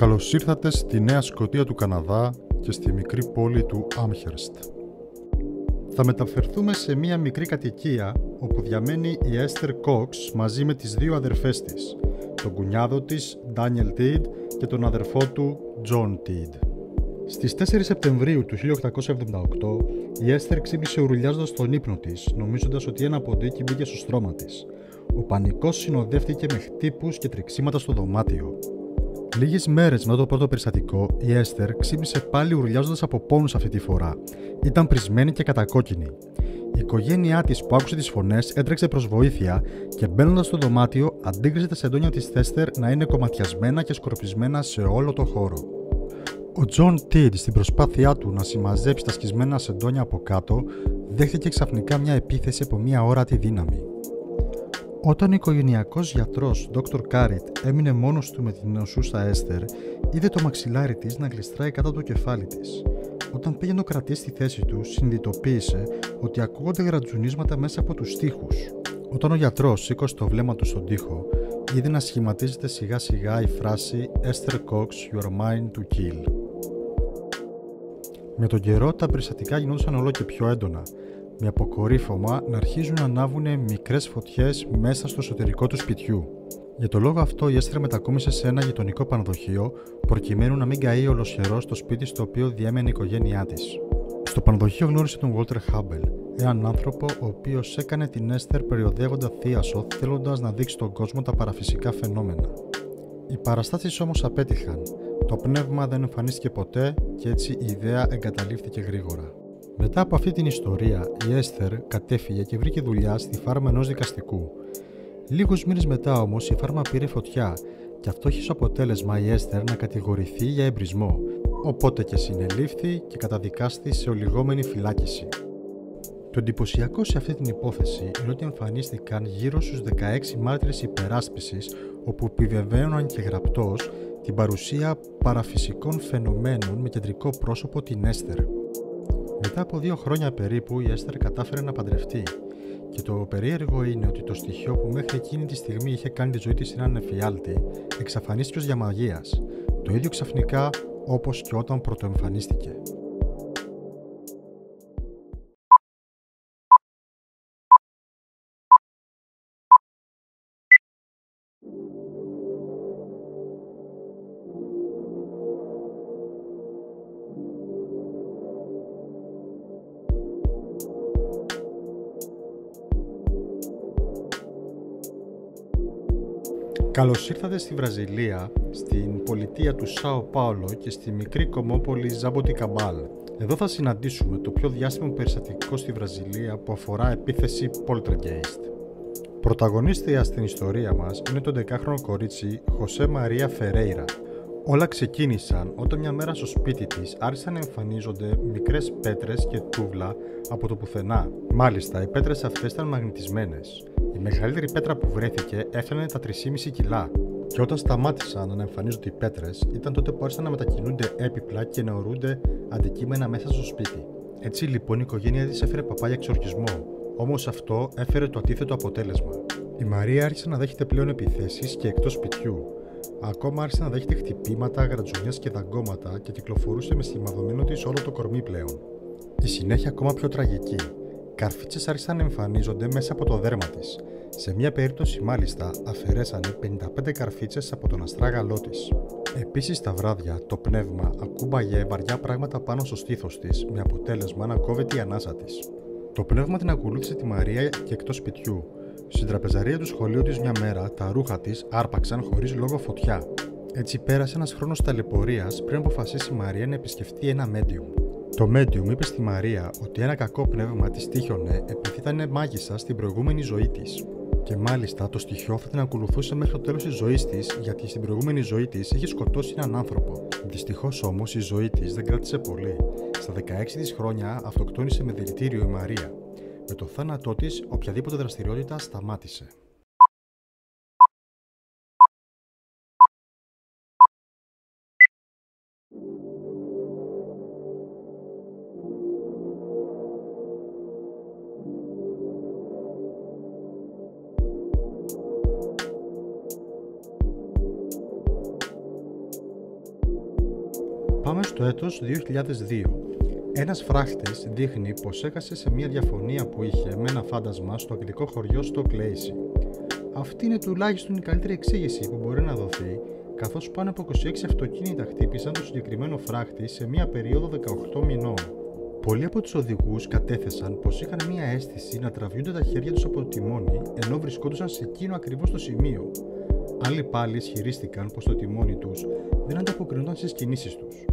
Καλώς ήρθατε στη Νέα Σκωτία του Καναδά και στη μικρή πόλη του Άμχερστ. Θα μεταφερθούμε σε μια μικρή κατοικία όπου διαμένει η Έστερ Κόξ μαζί με τις δύο αδερφές της, τον κουνιάδο της Ντάνιελ Τιντ και τον αδερφό του Τζον Τιντ. Στις 4 Σεπτεμβρίου του 1878 η Έστερ ξύπνησε ουρλιάζοντας τον ύπνο της, νομίζοντας ότι ένα ποντίκι μπήκε στο στρώμα της. Ο πανικός συνοδεύτηκε με χτύπους και τρεξίματα στο δωμάτιο. Λίγες μέρες μετά το πρώτο περιστατικό, η Έστερ ξύπνησε πάλι ουρλιάζοντας από πόνους αυτή τη φορά. Ήταν πρισμένη και κατακόκκινη. Η οικογένειά της που άκουσε τις φωνές έτρεξε προς βοήθεια και μπαίνοντας στο δωμάτιο αντίκρισε τα σεντόνια της Έστερ να είναι κομματιασμένα και σκορπισμένα σε όλο το χώρο. Ο Τζον Τιντ, στην προσπάθειά του να συμμαζέψει τα σκισμένα σεντόνια από κάτω, δέχτηκε ξαφνικά μια επίθεση από μια όρατη δύναμη. Όταν ο οικογενειακός γιατρός Dr. Κάριτ έμεινε μόνος του με την νεοσούσα Έστερ, είδε το μαξιλάρι της να γλιστράει κάτω από το κεφάλι της. Όταν πήγε να το κρατήσει στη θέση του, συνειδητοποίησε ότι ακούγονται γρατζουνίσματα μέσα από τους τοίχους. Όταν ο γιατρός σήκωσε το βλέμμα του στον τοίχο, είδε να σχηματίζεται σιγά σιγά η φράση «Esther Cox, you are mine to kill». Με τον καιρό τα περιστατικά γινόντουσαν όλο και πιο έντονα, με αποκορύφωμα να αρχίζουν να ανάβουν μικρές φωτιές μέσα στο εσωτερικό του σπιτιού. Για τον λόγο αυτό η Έστερ μετακόμισε σε ένα γειτονικό πανδοχείο, προκειμένου να μην καεί ολοσχερό στο σπίτι στο οποίο διέμενε η οικογένειά της. Στο πανδοχείο γνώρισε τον Walter Hubble, έναν άνθρωπο ο οποίος έκανε την Έστερ περιοδεύοντα θίασο, θέλοντας να δείξει στον κόσμο τα παραφυσικά φαινόμενα. Οι παραστάσεις όμως απέτυχαν. Το πνεύμα δεν εμφανίστηκε ποτέ και έτσι η ιδέα εγκαταλείφθηκε γρήγορα. Μετά από αυτή την ιστορία, η Έστερ κατέφυγε και βρήκε δουλειά στη φάρμα ενός δικαστικού. Λίγους μήνες μετά όμως η φάρμα πήρε φωτιά και αυτό είχε ως αποτέλεσμα η Έστερ να κατηγορηθεί για εμπρισμό, οπότε και συνελήφθη και καταδικάστη σε ολιγόμενη φυλάκιση. Το εντυπωσιακό σε αυτή την υπόθεση είναι ότι εμφανίστηκαν γύρω στους 16 μάρτυρες υπεράσπισης, όπου επιβεβαίωναν και γραπτός την παρουσία παραφυσικών φαινομένων με κεντρικό πρόσωπο την Έστερ. Μετά από 2 χρόνια περίπου η Έστερ κατάφερε να παντρευτεί και το περίεργο είναι ότι το στοιχείο που μέχρι εκείνη τη στιγμή είχε κάνει τη ζωή της έναν εφιάλτη εξαφανίστηκε ως διαμαγείας, το ίδιο ξαφνικά όπως και όταν πρωτοεμφανίστηκε. Καλώς ήρθατε στη Βραζιλία, στην πολιτεία του Σάο Πάολο και στη μικρή κομμόπολη Ζαμποτικαμπάλ. Εδώ θα συναντήσουμε το πιο διάσημο περιστατικό στη Βραζιλία που αφορά επίθεση Poltergeist. Πρωταγωνίστρια στην ιστορία μας είναι το 10χρονο κορίτσι Χωσέ Μαρία Φερέιρα. Όλα ξεκίνησαν όταν μια μέρα στο σπίτι της άρχισαν να εμφανίζονται μικρές πέτρες και τούβλα από το πουθενά. Μάλιστα, οι πέτρες αυτές ήταν μαγνητισμένες. Η μεγαλύτερη πέτρα που βρέθηκε έφτανε τα 3,5 κιλά. Και όταν σταμάτησαν να εμφανίζονται οι πέτρες, ήταν τότε που άρχισαν να μετακινούνται έπιπλα και να ορούνται αντικείμενα μέσα στο σπίτι. Έτσι λοιπόν η οικογένεια της έφερε παπά για εξορκισμό. Όμως αυτό έφερε το αντίθετο αποτέλεσμα. Η Μαρία άρχισε να δέχεται πλέον επιθέσεις και εκτός σπιτιού. Ακόμα άρχισε να δέχεται χτυπήματα, γρατζουνιές και δαγκώματα και κυκλοφορούσε με σχηματωμένο της όλο το κορμί πλέον. Η συνέχεια ακόμα πιο τραγική. Καρφίτσες άρχισαν να εμφανίζονται μέσα από το δέρμα της. Σε μια περίπτωση μάλιστα αφαιρέσανε 55 καρφίτσες από τον αστράγαλό της. Επίσης τα βράδια το πνεύμα ακούμπαγε βαριά πράγματα πάνω στο στήθος της με αποτέλεσμα να κόβεται η ανάσα της. Το πνεύμα την ακολούθησε τη Μαρία και εκτός σπιτιού. Στην τραπεζαρία του σχολείου της μια μέρα τα ρούχα της άρπαξαν χωρίς λόγο φωτιά. Έτσι πέρασε ένας χρόνος ταλαιπωρίας πριν αποφασίσει η Μαρία να επισκεφτεί ένα medium. Το medium είπε στη Μαρία ότι ένα κακό πνεύμα της τύχιωνε επειδή ήταν μάγισσα στην προηγούμενη ζωή της. Και μάλιστα το στοιχείο θα την ακολουθούσε μέχρι το τέλος της ζωής της, γιατί στην προηγούμενη ζωή της είχε σκοτώσει έναν άνθρωπο. Δυστυχώς όμως η ζωή της δεν κράτησε πολύ. Στα 16 της χρόνια αυτοκτόνησε με δηλητήριο η Μαρία. Με το θάνατό της οποιαδήποτε δραστηριότητα σταμάτησε. το έτος 2002. Ένας φράχτης δείχνει πως έχασε σε μια διαφωνία που είχε με ένα φάντασμα στο αγγλικό χωριό Stoke Lacey. Αυτή είναι τουλάχιστον η καλύτερη εξήγηση που μπορεί να δοθεί, καθώς πάνω από 26 αυτοκίνητα χτύπησαν το συγκεκριμένο φράχτη σε μια περίοδο 18 μηνών. Πολλοί από τους οδηγούς κατέθεσαν πως είχαν μια αίσθηση να τραβιούνται τα χέρια τους από το τιμόνι ενώ βρισκόντουσαν σε εκείνο ακριβώς το σημείο. Άλλοι πάλι ισχυρίστηκαν πως το τιμόνι τους δεν ανταποκρινόταν στις κινήσεις τους.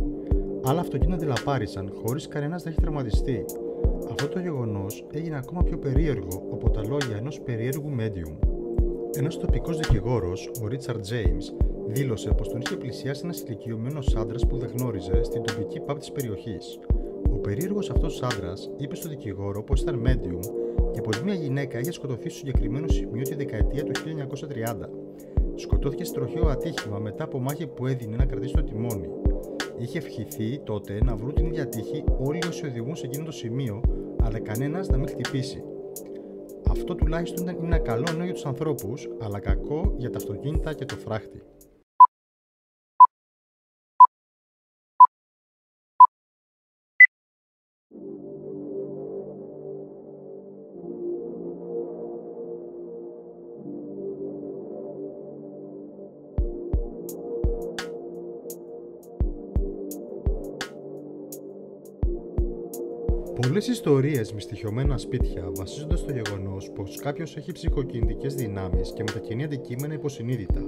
Άλλα αυτοκίνητα δηλαπάρισαν χωρίς κανένας να έχει τραυματιστεί. Αυτό το γεγονός έγινε ακόμα πιο περίεργο από τα λόγια ενός περίεργου medium. Ένας τοπικός δικηγόρος, ο Richard James, δήλωσε πως τον είχε πλησιάσει ένας ηλικιωμένος άντρας που δεν γνώριζε στην τοπική pub της περιοχής. Ο περίεργος αυτός άντρας είπε στον δικηγόρο πως ήταν medium και πως μια γυναίκα είχε σκοτωθεί στο συγκεκριμένο σημείο τη δεκαετία του 1930. Σκοτώθηκε σε τροχαίο ατύχημα μετά από μάχη που έδινε να κρατήσει το τιμόνι. Είχε ευχηθεί τότε να βρουν την ίδια τύχη όλοι όσοι οδηγούν σε εκείνο το σημείο, αλλά κανένας να μην χτυπήσει. Αυτό τουλάχιστον είναι ένα καλό νέο για τους ανθρώπους, αλλά κακό για τα αυτοκίνητα και το φράχτη. Πολλές ιστορίες με στοιχειωμένα σπίτια βασίζονται στο γεγονός πως κάποιος έχει ψυχοκινητικές δυνάμεις και μετακινεί αντικείμενα υποσυνείδητα.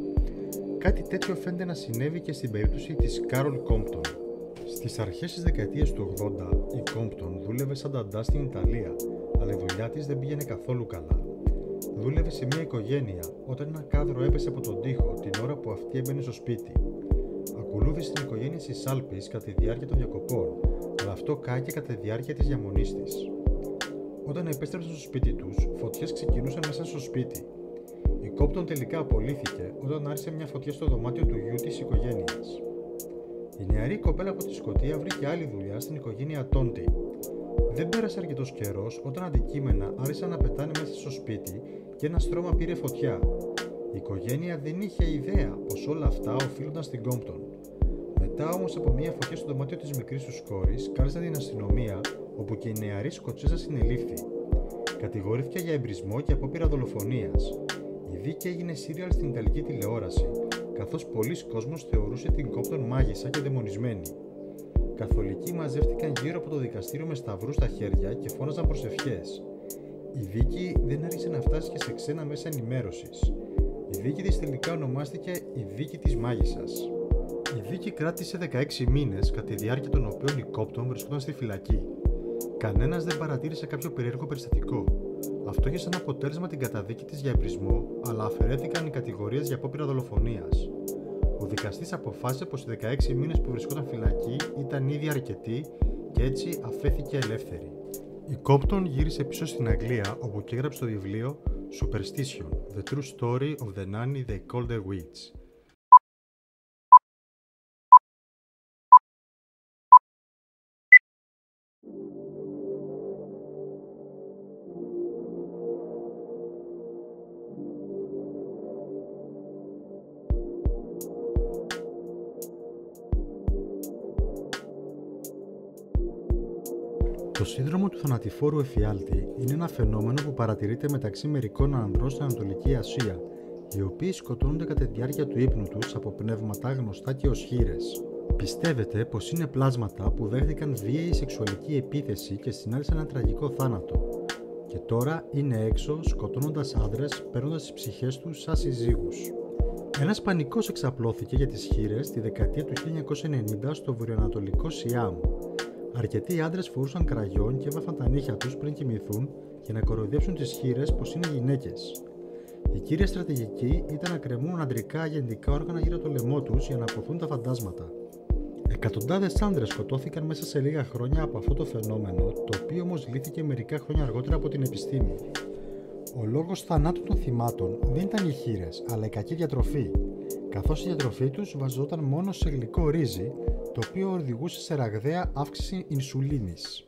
Κάτι τέτοιο φαίνεται να συνέβη και στην περίπτωση της Κάρολ Κόμπτον. Στις αρχές της δεκαετίας του 80, η Κόμπτον δούλευε σαν νταντά στην Ιταλία, αλλά η δουλειά της δεν πήγαινε καθόλου καλά. Δούλευε σε μια οικογένεια όταν ένα κάδρο έπεσε από τον τοίχο την ώρα που αυτή έμπαινε στο σπίτι. Ακολούθησε την οικογένεια στις Άλπεις κατά τη διάρκεια των διακοπών, αλλά αυτό κάηκε κατά τη διάρκεια της διαμονής της. Όταν επέστρεψαν στο σπίτι τους, φωτιές ξεκινούσαν μέσα στο σπίτι. Η Κόμπτον τελικά απολύθηκε όταν άρχισε μια φωτιά στο δωμάτιο του γιου της οικογένειας. Η νεαρή κοπέλα από τη Σκωτία βρήκε άλλη δουλειά στην οικογένεια Τόντι. Δεν πέρασε αρκετός καιρός όταν αντικείμενα άρχισαν να πετάνε μέσα στο σπίτι και ένα στρώμα πήρε φωτιά. Η οικογένεια δεν είχε ιδέα πως όλα αυτά οφείλονταν στην Κόμπτον. Μετά όμως από μια φωτιά στο δωμάτιο της μικρής τους κόρης, κάλεσαν την αστυνομία, όπου και η νεαρή Σκοτσέζα συνελήφθη. Κατηγορήθηκε για εμπρισμό και απόπειρα δολοφονίας. Η δίκη έγινε σύριαλ στην Ιταλική τηλεόραση, καθώς πολλοί κόσμος θεωρούσε την Κόμπτον μάγισσα και δαιμονισμένη. Καθολικοί μαζεύτηκαν γύρω από το δικαστήριο με σταυρούς στα χέρια και φώναζαν προσευχές. Η δίκη δεν άρχισε να φτάσει και σε ξένα μέσα ενημέρωσης. Η δίκη της τελικά ονομάστηκε η Δίκη της Μάγισσας. Η δίκη κράτησε 16 μήνες, κατά τη διάρκεια των οποίων η Κόμπτον βρισκόταν στη φυλακή. Κανένας δεν παρατήρησε κάποιο περίεργο περιστατικό. Αυτό είχε σαν αποτέλεσμα την καταδίκη της για εμπρισμό, αλλά αφαιρέθηκαν οι κατηγορίες για απόπειρα δολοφονίας. Ο δικαστής αποφάσισε πως οι 16 μήνες που βρισκόταν φυλακή ήταν ήδη αρκετοί και έτσι αφέθηκε ελεύθερη. Η Κόμπτον γύρισε πίσω στην Αγγλία, όπου και έγραψε το βιβλίο Superstition: The True Story of the Nanny They Called the Witch. Το σύνδρομο του θανατηφόρου εφιάλτη είναι ένα φαινόμενο που παρατηρείται μεταξύ μερικών ανδρών στην Ανατολική Ασία, οι οποίοι σκοτώνονται κατά τη διάρκεια του ύπνου τους από πνεύματα γνωστά και ως χήρες. Πιστεύετε πως είναι πλάσματα που δέχτηκαν βίαιη σεξουαλική επίθεση και συνάντησαν ένα τραγικό θάνατο, και τώρα είναι έξω σκοτώνοντας άνδρες, παίρνοντας τις ψυχές τους σαν συζύγους. Ένας πανικός εξαπλώθηκε για τις χήρες τη δεκαετία του 1990 στο βορειοανατολικό Σιάμ. Αρκετοί άντρες φορούσαν κραγιόν και έβαφαν τα νύχια τους πριν κοιμηθούν για να κοροϊδέψουν τις χήρες πως είναι γυναίκες. Η κύρια στρατηγική ήταν να κρεμούν αντρικά γεννητικά όργανα γύρω από το λαιμό τους για να αποθούν τα φαντάσματα. Εκατοντάδες άντρες σκοτώθηκαν μέσα σε λίγα χρόνια από αυτό το φαινόμενο, το οποίο όμως λύθηκε μερικά χρόνια αργότερα από την επιστήμη. Ο λόγος θανάτου των θυμάτων δεν ήταν οι χήρες, αλλά η κακή διατροφή, καθώς η διατροφή τους βασιζόταν μόνο σε γλυκό ρύζι, το οποίο οδηγούσε σε ραγδαία αύξηση ινσουλίνης.